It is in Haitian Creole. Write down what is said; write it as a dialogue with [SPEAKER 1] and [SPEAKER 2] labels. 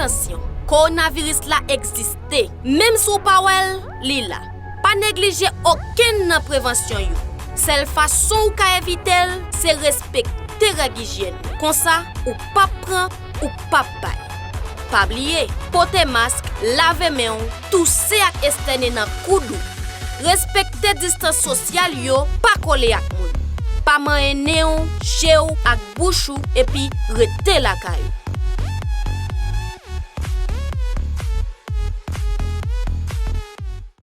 [SPEAKER 1] attention, coronavirus la existe. Même si ou pas wel, li la. Pas négliger aucune prévention yo. Seule façon ou ka éviter, c'est respecter règle hygiène. Comme ça, ou pas prend ou pas bay. Pas oublier, porter masque, laver main, tousser ak estene nan koudou. Respecter distance sociale yo, pas coller ak moun. Pas manger néon, chez ou ak bouchou et puis rete la caillou.